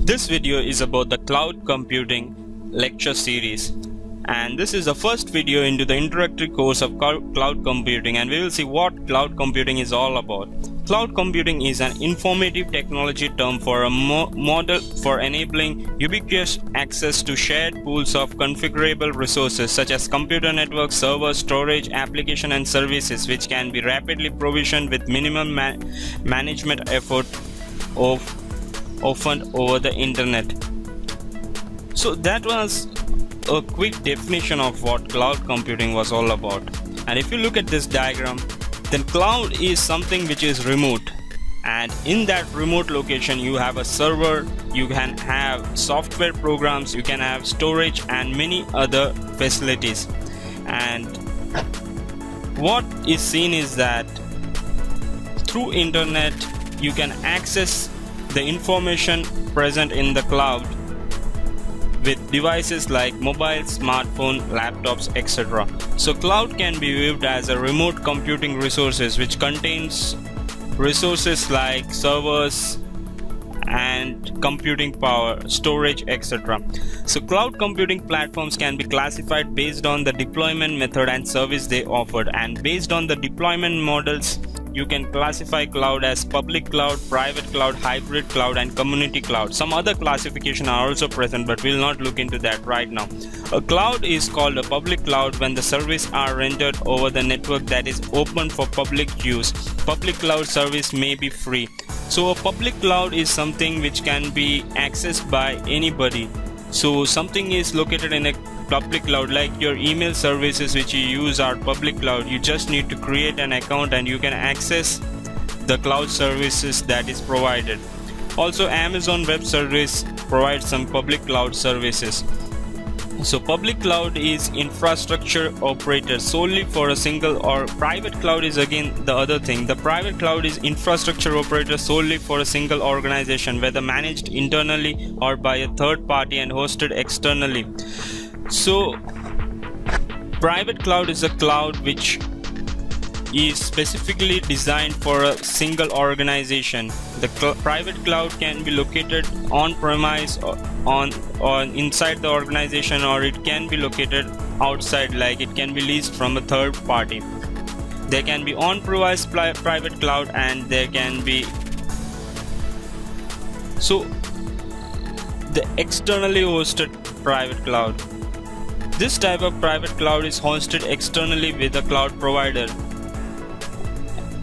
This video is about the cloud computing lecture series, and this is the first video into the introductory course of cloud computing, and we will see what cloud computing is all about. Cloud computing is an informative technology term for a model for enabling ubiquitous access to shared pools of configurable resources such as computer networks, servers, storage, application and services, which can be rapidly provisioned with minimum management effort often over the internet. So that was a quick definition of what cloud computing was all about. And if you look at this diagram, then cloud is something which is remote, and in that remote location you have a server, you can have software programs, you can have storage and many other facilities. And what is seen is that through internet you can access the information present in the cloud with devices like mobile, smartphone, laptops, etc. So cloud can be viewed as a remote computing resources which contains resources like servers and computing power, storage, etc. So cloud computing platforms can be classified based on the deployment method and service they offered, and based on the deployment models you can classify cloud as public cloud, private cloud, hybrid cloud and community cloud. Some other classification are also present, but we'll not look into that right now. A cloud is called a public cloud when the services are rendered over the network that is open for public use. Public cloud service may be free. So a public cloud is something which can be accessed by anybody. So something is located in a public cloud, like your email services which you use are public cloud. You just need to create an account and you can access the cloud services that is provided. Also, Amazon Web Service provides some public cloud services. So public cloud is infrastructure operated solely for a single, or private cloud is again the other thing. The private cloud is infrastructure operated solely for a single organization, whether managed internally or by a third party and hosted externally. So private cloud is a cloud which is specifically designed for a single organization. The private cloud can be located on premise or on inside the organization, or it can be located outside, like it can be leased from a third party. There can be on-premise private cloud, and there can be the externally hosted private cloud. This type of private cloud is hosted externally with a cloud provider.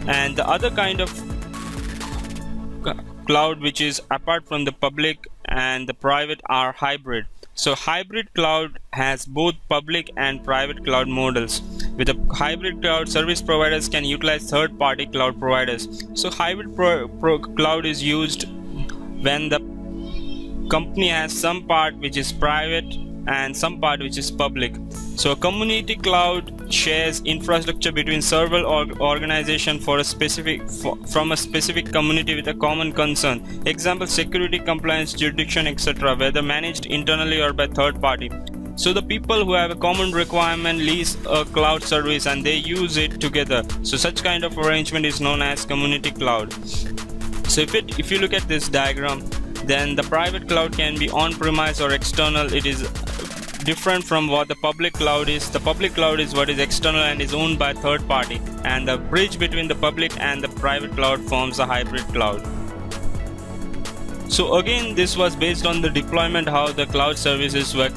And the other kind of cloud which is apart from the public and the private are hybrid. So hybrid cloud has both public and private cloud models. With a hybrid cloud, service providers can utilize third-party cloud providers. So hybrid cloud is used when the company has some part which is private and some part which is public. So a community cloud shares infrastructure between several organizations for a from a specific community with a common concern. Example: security, compliance, jurisdiction, etc., whether managed internally or by third party. So the people who have a common requirement lease a cloud service and they use it together. So such kind of arrangement is known as community cloud. So if you look at this diagram, then the private cloud can be on-premise or external. It is different from what the public cloud is. The public cloud is what is external and is owned by third party, and the bridge between the public and the private cloud forms a hybrid cloud. So again, this was based on the deployment, how the cloud services were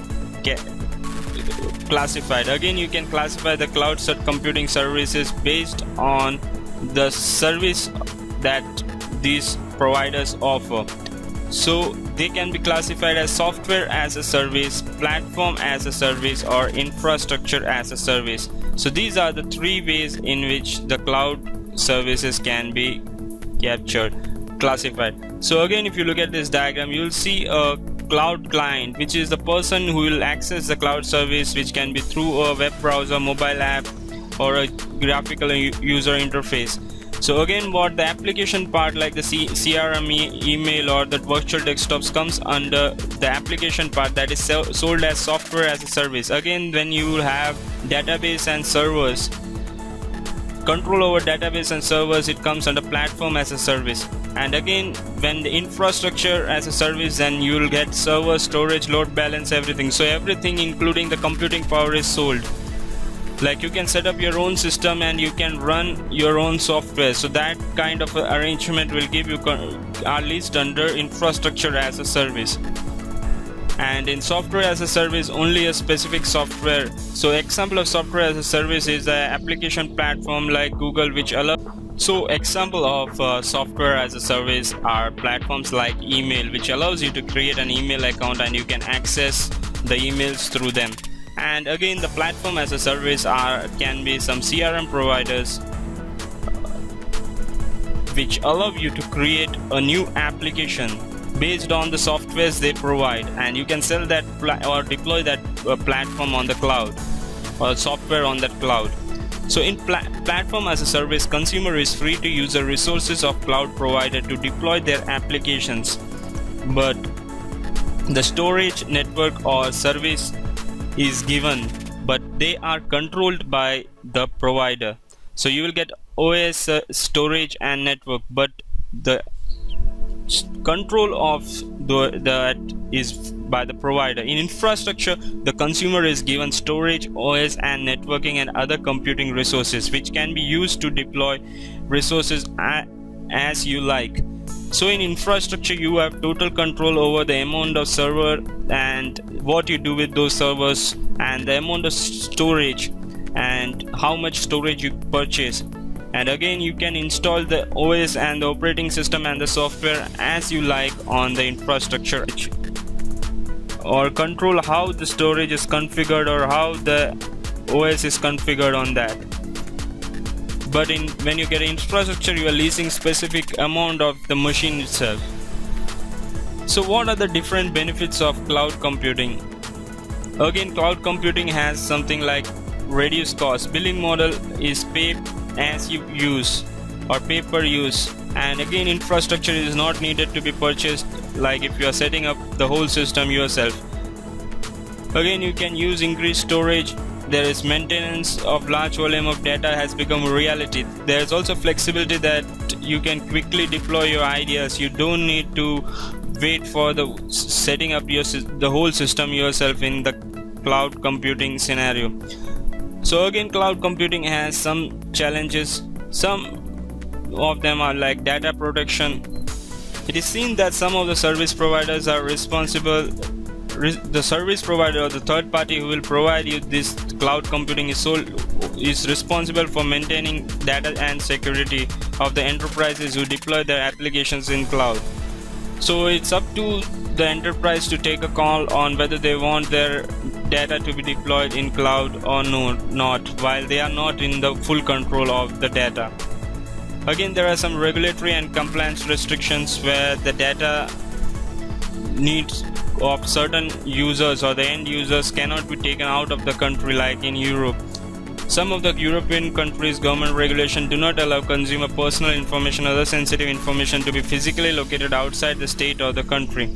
classified. Again, you can classify the cloud computing services based on the service that these providers offer. So they can be classified as software as a service, platform as a service, or infrastructure as a service. So these are the three ways in which the cloud services can be classified. So again, if you look at this diagram, you'll see a cloud client, which is the person who will access the cloud service, which can be through a web browser, mobile app, or a graphical user interface. So again, what the application part like the CRM, email or the virtual desktops comes under the application part that is sold as software as a service. Again, when you have database and servers control over database and servers, it comes under platform as a service. And again, when the infrastructure as a service, then you will get server, storage, load balance, everything. So everything including the computing power is sold. Like you can set up your own system and you can run your own software. So that kind of arrangement will give you at least under infrastructure as a service. And in software as a service, only a specific software. So example of software as a service is an application platform like Google, which allow. So example of software as a service are platforms like email, which allows you to create an email account and you can access the emails through them. And again, the platform as a service can be some CRM providers which allow you to create a new application based on the softwares they provide, and you can sell that or deploy that platform on the cloud or software on that cloud. So in platform as a service, consumer is free to use the resources of cloud provider to deploy their applications, but the storage, network or service is given, but they are controlled by the provider. So you will get OS, storage and network, but the control of that is by the provider. In infrastructure, the consumer is given storage, OS and networking and other computing resources which can be used to deploy resources as you like. So in infrastructure, you have total control over the amount of server and what you do with those servers, and the amount of storage and how much storage you purchase. And again, you can install the OS and the operating system and the software as you like on the infrastructure, or control how the storage is configured or how the OS is configured on that. But when you get infrastructure, you are leasing specific amount of the machine itself. So what are the different benefits of cloud computing? Again, cloud computing has something like reduced cost. Billing model is pay as you use or pay per use. And again, infrastructure is not needed to be purchased, like if you are setting up the whole system yourself. Again, you can use increased storage. There is maintenance of large volume of data has become a reality. There is also flexibility that you can quickly deploy your ideas. You don't need to wait for the setting up the whole system yourself in the cloud computing scenario. So again, cloud computing has some challenges. Some of them are like data protection. It is seen that some of the service providers are responsible. The service provider or the third party who will provide you this cloud computing is responsible for maintaining data and security of the enterprises who deploy their applications in cloud. So it's up to the enterprise to take a call on whether they want their data to be deployed in cloud or not, while they are not in the full control of the data. Again, there are some regulatory and compliance restrictions where the data needs of certain users or the end users cannot be taken out of the country, like in Europe. Some of the European countries' government regulation do not allow consumer personal information or other sensitive information to be physically located outside the state or the country.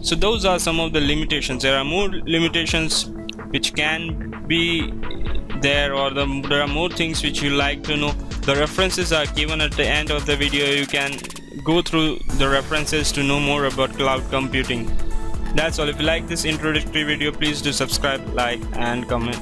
So those are some of the limitations. There are more limitations which can be there, or there are more things which you like to know. The references are given at the end of the video. You can go through the references to know more about cloud computing. That's all. If you like this introductory video, please do subscribe, like and comment.